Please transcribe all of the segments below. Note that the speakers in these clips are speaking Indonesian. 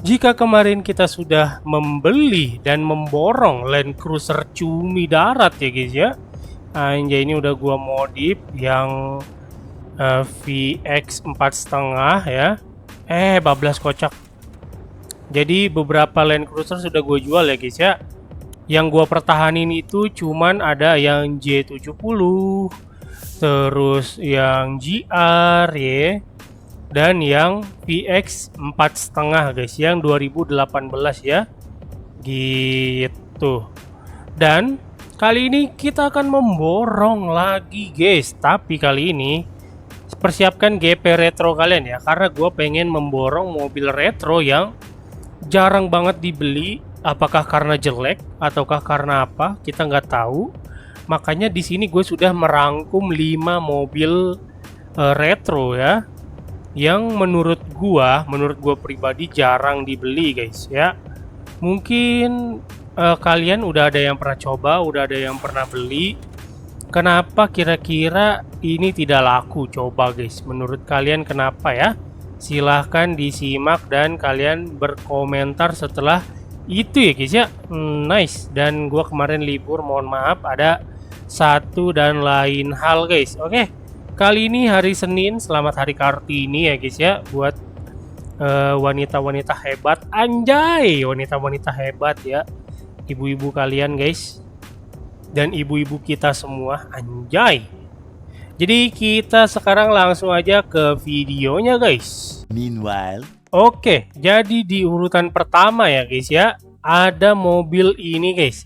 Jika kemarin kita sudah membeli dan memborong Land Cruiser cumi darat ya guys ya. Anjay, ini udah gua modif yang VX 4,5 ya. Bablas kocak. Jadi beberapa Land Cruiser sudah gue jual ya guys ya. Yang gua pertahanin itu cuman ada yang J70, terus yang GR ya, dan yang VX 4,5 guys, yang 2018 ya, gitu. Dan kali ini kita akan memborong lagi guys, tapi kali ini persiapkan GP retro kalian ya, karena gue pengen memborong mobil retro yang jarang banget dibeli. Apakah karena jelek ataukah karena apa, kita nggak tahu. Makanya di sini gue sudah merangkum 5 mobil retro ya, yang menurut gua pribadi jarang dibeli guys ya. Mungkin kalian udah ada yang pernah coba, udah ada yang pernah beli. Kenapa kira-kira ini tidak laku? Coba guys, menurut kalian kenapa ya? Silahkan disimak dan kalian berkomentar setelah itu ya guys ya. Nice. Dan gua kemarin libur, mohon maaf ada satu dan lain hal guys. Oke. Kali ini hari Senin, selamat hari Kartini ya guys ya, buat wanita-wanita hebat, anjay, wanita-wanita hebat ya, ibu-ibu kalian guys, dan ibu-ibu kita semua, anjay. Jadi kita sekarang langsung aja ke videonya guys. Meanwhile, Oke, jadi di urutan pertama ya guys ya, ada mobil ini guys.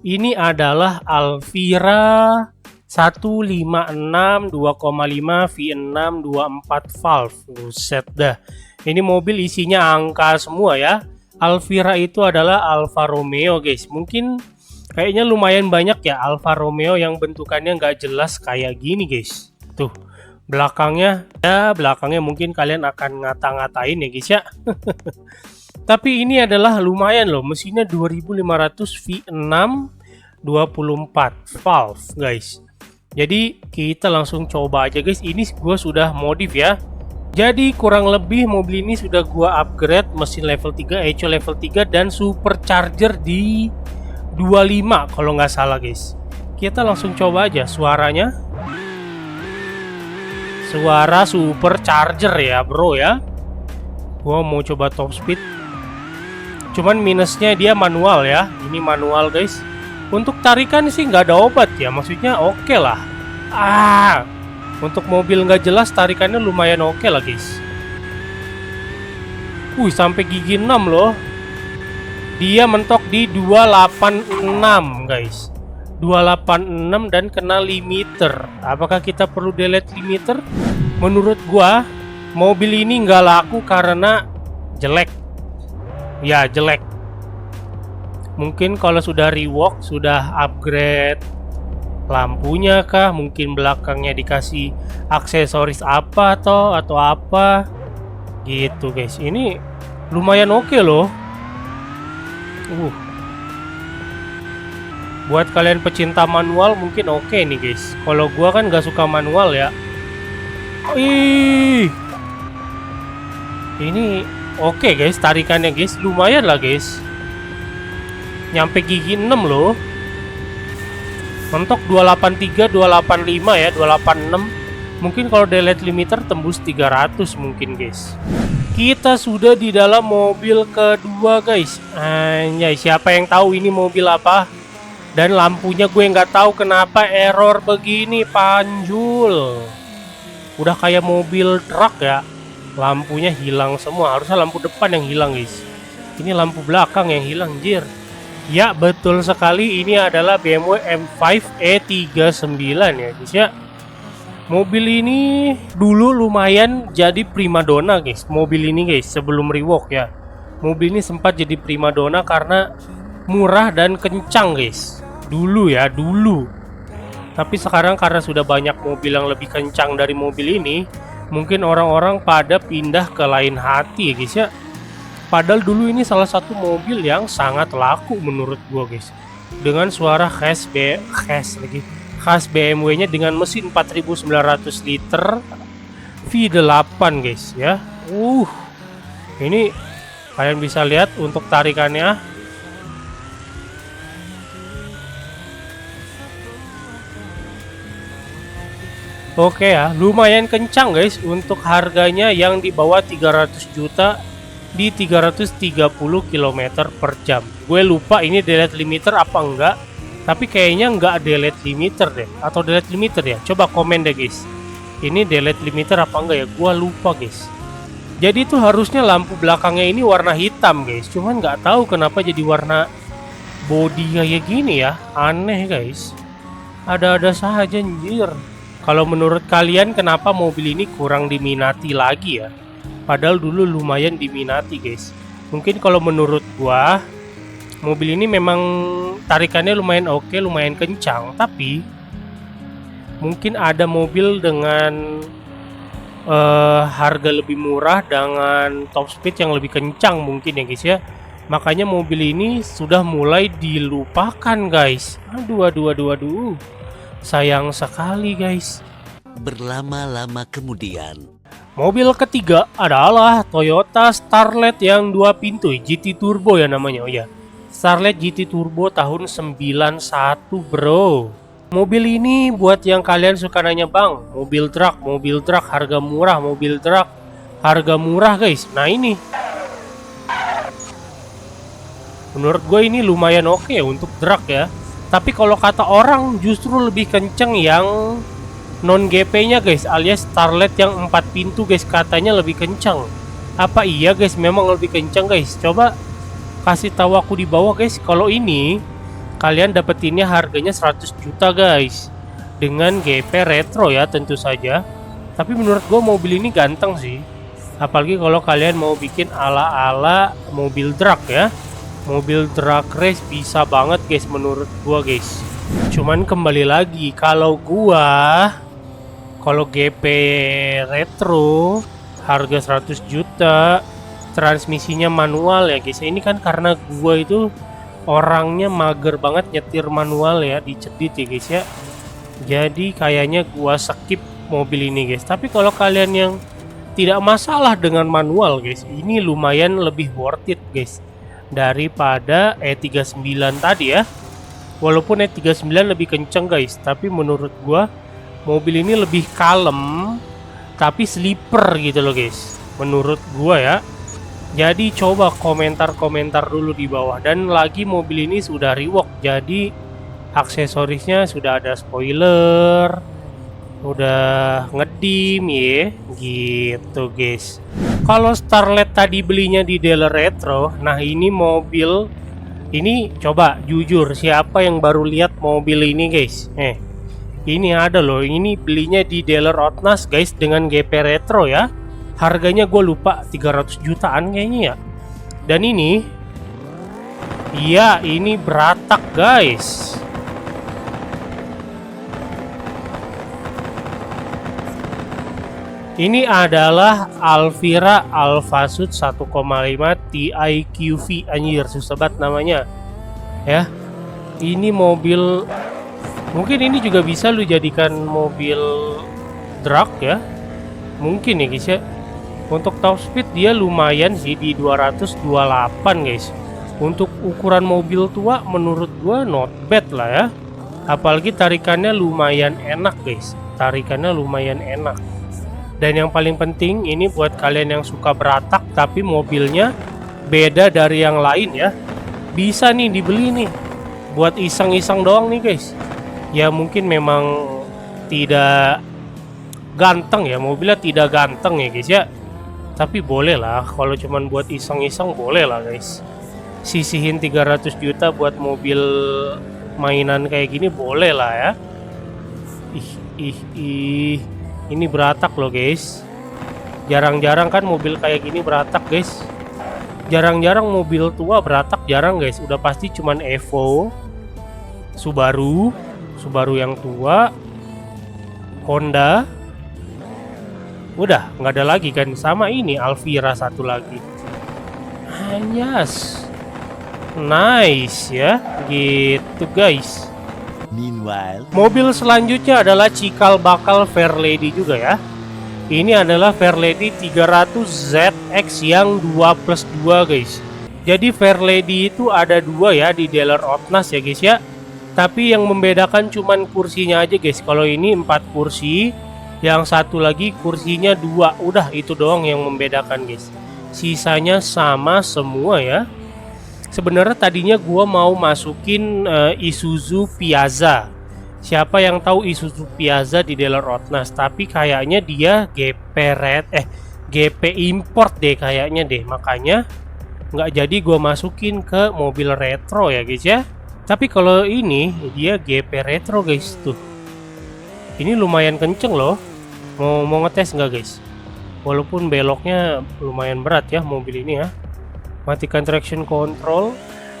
Ini adalah Alvira 156 2,5 V6 24 valve. Buset dah. Ini mobil isinya angka semua ya. Alvira itu adalah Alfa Romeo guys. Mungkin kayaknya lumayan banyak ya Alfa Romeo yang bentukannya nggak jelas kayak gini guys. Tuh, belakangnya mungkin kalian akan ngata-ngatain ya guys ya. Tapi ini adalah lumayan loh. Mesinnya 2500 V6 24 valve guys. Jadi kita langsung coba aja guys. Ini gue sudah modif ya. Jadi kurang lebih mobil ini sudah gue upgrade mesin level 3, eco level 3, dan supercharger di 25 kalau nggak salah guys. Kita langsung coba aja suaranya. Suara supercharger ya bro ya. Gue mau coba top speed. Cuman minusnya dia manual ya. Ini manual guys. Untuk tarikan sih nggak ada obat ya, maksudnya oke lah. Untuk mobil nggak jelas tarikannya lumayan oke lah guys. Sampai gigi 6 loh. Dia mentok di 286 guys. 286 dan kena limiter. Apakah kita perlu delete limiter? Menurut gua mobil ini nggak laku karena jelek. Ya jelek. Mungkin kalau sudah rework, sudah upgrade lampunya kah, mungkin belakangnya dikasih aksesoris apa atau apa gitu guys. Ini lumayan oke loh. Buat kalian pecinta manual mungkin oke nih guys. Kalau gua kan nggak suka manual ya. Ini oke guys, tarikannya guys lumayan lah guys. Nyampe gigi 6 loh. Mentok 283, 285 ya, 286. Mungkin kalau delete limiter tembus 300 mungkin guys. Kita sudah di dalam mobil kedua guys. Anjay, siapa yang tahu ini mobil apa? Dan lampunya gue nggak tahu kenapa error begini, panjul. Udah kayak mobil truk ya. Lampunya hilang semua. Harusnya lampu depan yang hilang guys. Ini lampu belakang yang hilang, jir. Ya betul sekali, ini adalah BMW M5 E39 ya guys ya. Mobil ini dulu lumayan jadi primadona guys. Mobil ini guys sebelum rework ya. Mobil ini sempat jadi primadona karena murah dan kencang guys. Dulu ya, dulu. Tapi sekarang karena sudah banyak mobil yang lebih kencang dari mobil ini, mungkin orang-orang pada pindah ke lain hati ya guys ya. Padahal dulu ini salah satu mobil yang sangat laku menurut gua guys. Dengan suara khas BMW-nya dengan mesin 4900 liter V8 guys ya. Ini Kalian bisa lihat untuk tarikannya. Oke ya, lumayan kencang guys untuk harganya yang di bawah 300 juta di 330 km per jam. Gue lupa ini delete limiter apa enggak, tapi kayaknya enggak delete limiter deh, atau delete limiter ya. Coba komen deh guys. Ini delete limiter apa enggak ya? Gue lupa guys. Jadi itu harusnya lampu belakangnya ini warna hitam guys, cuman nggak tahu kenapa jadi warna body kayak gini ya. Aneh guys. Ada-ada saja anjir. Kalau menurut kalian kenapa mobil ini kurang diminati lagi ya? Padahal dulu lumayan diminati guys. Mungkin kalau menurut gua mobil ini memang tarikannya lumayan oke, lumayan kencang. Tapi mungkin ada mobil dengan harga lebih murah dengan top speed yang lebih kencang mungkin ya guys ya. Makanya mobil ini sudah mulai dilupakan guys. Aduh. Sayang sekali guys. Berlama-lama kemudian, mobil ketiga adalah Toyota Starlet yang 2 pintu GT Turbo ya namanya. Oh ya, Starlet GT Turbo tahun 91 bro. Mobil ini buat yang kalian suka nanya bang, mobil truk harga murah, mobil truk harga murah guys. Nah ini menurut gue ini lumayan oke untuk truk ya. Tapi kalau kata orang justru lebih kenceng yang non GP nya guys, alias Starlet yang 4 pintu guys, katanya lebih kenceng. Apa iya guys memang lebih kenceng guys? Coba kasih tahu aku di bawah guys. Kalau ini kalian dapetinnya harganya 100 juta guys, dengan GP retro ya tentu saja. Tapi menurut gue mobil ini ganteng sih, apalagi kalau kalian mau bikin ala-ala mobil drag ya. Mobil drag race bisa banget guys menurut gua guys. Cuman kembali lagi kalau GP retro harga 100 juta, transmisinya manual ya guys. Ini kan karena gua itu orangnya mager banget nyetir manual ya, dicedit ya guys ya. Jadi kayaknya gua skip mobil ini guys. Tapi kalau kalian yang tidak masalah dengan manual guys, ini lumayan lebih worth it guys daripada E39 tadi ya. Walaupun E39 lebih kenceng guys, tapi menurut gua mobil ini lebih kalem tapi sleeper gitu loh guys, menurut gua ya. Jadi coba komentar-komentar dulu di bawah. Dan lagi mobil ini sudah rework, jadi aksesorisnya sudah ada spoiler, udah ngedim ya gitu guys. Kalau Starlet tadi belinya di dealer retro, nah ini mobil ini coba jujur siapa yang baru lihat mobil ini guys? Ini ada loh, ini belinya di dealer Otnas guys dengan GP retro ya. Harganya gue lupa 300 jutaan kayaknya ya. Dan ini iya ini beratak guys. Ini adalah Alvira Alphasud 1,5 TIQV, anjir susah banget namanya ya. Ini mobil mungkin ini juga bisa lu jadikan mobil drag ya, mungkin ya guys ya. Untuk top speed dia lumayan sih di 228 guys. Untuk ukuran mobil tua menurut gua not bad lah ya. Apalagi tarikannya lumayan enak guys, tarikannya lumayan enak. Dan yang paling penting ini buat kalian yang suka beratak tapi mobilnya beda dari yang lain ya, bisa nih dibeli nih buat iseng-iseng doang nih guys. Ya mungkin memang tidak ganteng ya, mobilnya tidak ganteng ya guys ya, tapi boleh lah kalau cuman buat iseng-iseng, boleh lah guys. Sisihin 300 juta buat mobil mainan kayak gini boleh lah ya. Ini beratak loh guys. Jarang-jarang kan mobil kayak gini beratak guys. Jarang-jarang mobil tua beratak, jarang guys. Udah pasti cuman Evo, Subaru yang tua, Honda. Udah nggak ada lagi kan. Sama ini Alvira satu lagi. Anyas, nice ya gitu guys. Meanwhile, mobil selanjutnya adalah cikal bakal Fairlady juga ya. Ini adalah Fairlady 300ZX yang 2+2 guys. Jadi Fairlady itu ada dua ya di dealer Otnas ya guys ya. Tapi yang membedakan cuman kursinya aja guys. Kalau ini 4 kursi, yang satu lagi kursinya 2. Udah itu doang yang membedakan guys. Sisanya sama semua ya. Sebenarnya tadinya gua mau masukin Isuzu Piazza. Siapa yang tahu Isuzu Piazza di dealer Otnas? Tapi kayaknya dia GP import deh kayaknya deh. Makanya nggak jadi gue masukin ke mobil retro ya guys ya. Tapi kalau ini dia GP retro guys tuh. Ini lumayan kenceng loh. Mau ngetes nggak guys? Walaupun beloknya lumayan berat ya mobil ini ya. Matikan traction control.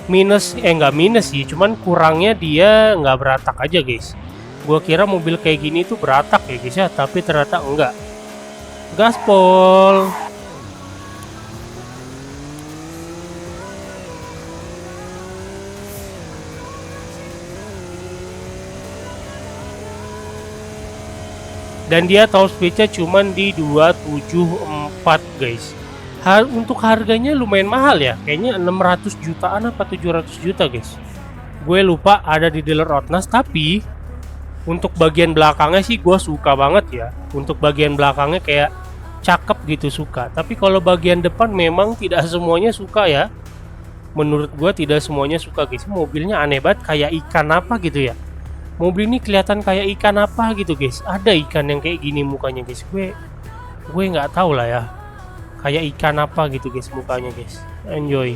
Nggak minus sih, cuman kurangnya dia nggak beratak aja guys. Gua kira mobil kayak gini tuh beratak ya guys ya, tapi ternyata enggak. Gaspol. Dan dia top speed-nya cuman di 274 guys. Untuk harganya lumayan mahal ya, kayaknya 600 jutaan apa 700 juta guys. Gue lupa ada di dealer Otnas, tapi untuk bagian belakangnya sih gue suka banget ya. Untuk bagian belakangnya kayak cakep gitu, suka. Tapi kalau bagian depan memang tidak semuanya suka ya. Menurut gue tidak semuanya suka guys. Mobilnya aneh banget, kayak ikan apa gitu ya. Mobil ini kelihatan kayak ikan apa gitu guys. Ada ikan yang kayak gini mukanya guys. Gue nggak tahu lah ya. Kayak ikan apa gitu guys mukanya guys. Enjoy.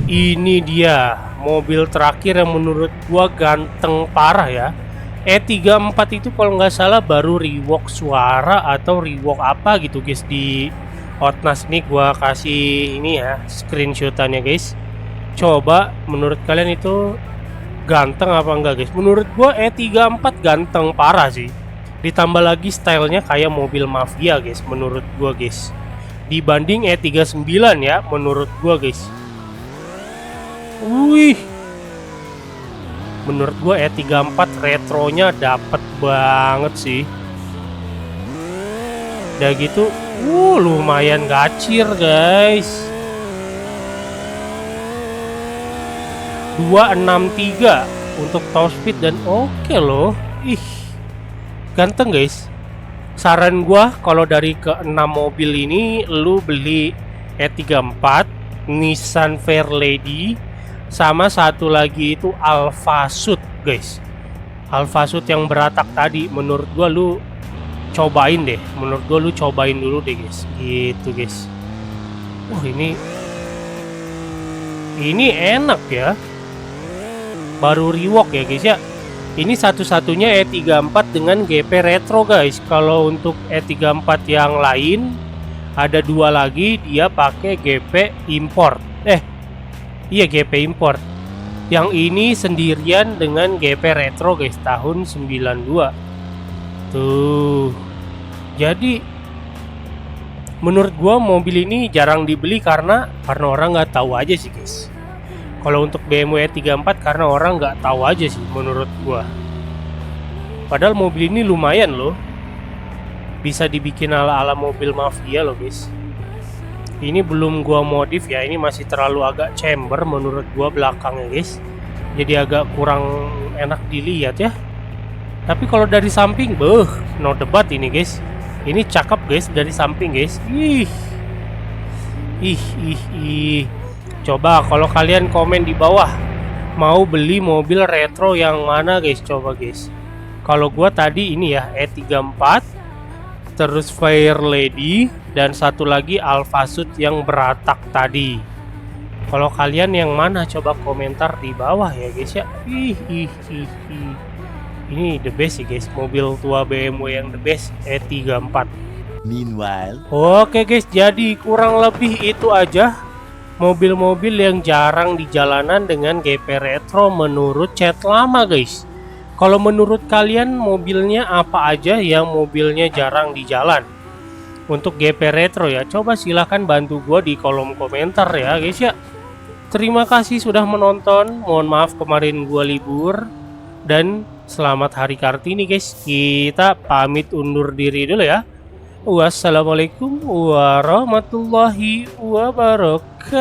Ini dia mobil terakhir yang menurut gua ganteng parah ya. E34 itu kalau nggak salah baru rework suara atau rework apa gitu guys di Otnas. Nih gua kasih ini ya screenshotannya guys. Coba menurut kalian itu ganteng apa enggak guys? Menurut gua E34 ganteng parah sih. Ditambah lagi stylenya kayak mobil mafia guys menurut gua guys. Dibanding E39 ya menurut gua guys. Wih, menurut gua E34 retronya dapet banget sih. Udah gitu lumayan gacir guys. 263 untuk top speed dan oke loh. Ih, ganteng guys. Saran gua kalau dari ke-6 mobil ini lu beli E34, Nissan Fairlady, sama satu lagi itu Alphasud guys. Alphasud yang beratak tadi menurut gua lu cobain deh. Menurut gua lu cobain dulu deh guys. Gitu guys. Wah, ini enak ya. Baru rework ya guys ya. Ini satu-satunya E34 dengan GP retro guys. Kalau untuk E34 yang lain ada dua lagi dia pakai GP import. Iya GP import. Yang ini sendirian dengan GP retro guys tahun 92. Tuh. Jadi menurut gua mobil ini jarang dibeli karena orang nggak tahu aja sih guys. Kalau untuk BMW E34 karena orang nggak tahu aja sih menurut gua. Padahal mobil ini lumayan loh. Bisa dibikin ala-ala mobil mafia loh guys. Ini belum gua modif ya, ini masih terlalu agak chamber menurut gua belakangnya guys. Jadi agak kurang enak dilihat ya. Tapi kalau dari samping, no debat ini guys. Ini cakep guys dari samping guys. Ih. Coba kalau kalian komen di bawah mau beli mobil retro yang mana guys, coba guys. Kalau gua tadi ini ya E34, terus Fairlady, dan satu lagi Alphasud yang beratak tadi. Kalau kalian yang mana coba komentar di bawah ya guys ya. Ini the best sih guys, mobil tua BMW yang the best E34. Meanwhile, oke guys, jadi kurang lebih itu aja mobil-mobil yang jarang di jalanan dengan GP retro menurut chat lama guys. Kalau menurut kalian mobilnya apa aja yang mobilnya jarang di jalan untuk GP retro ya? Coba silahkan bantu gua di kolom komentar ya guys ya. Terima kasih sudah menonton. Mohon maaf kemarin gua libur. Dan selamat Hari Kartini guys. Kita pamit undur diri dulu ya. Wassalamualaikum warahmatullahi wabarakatuh.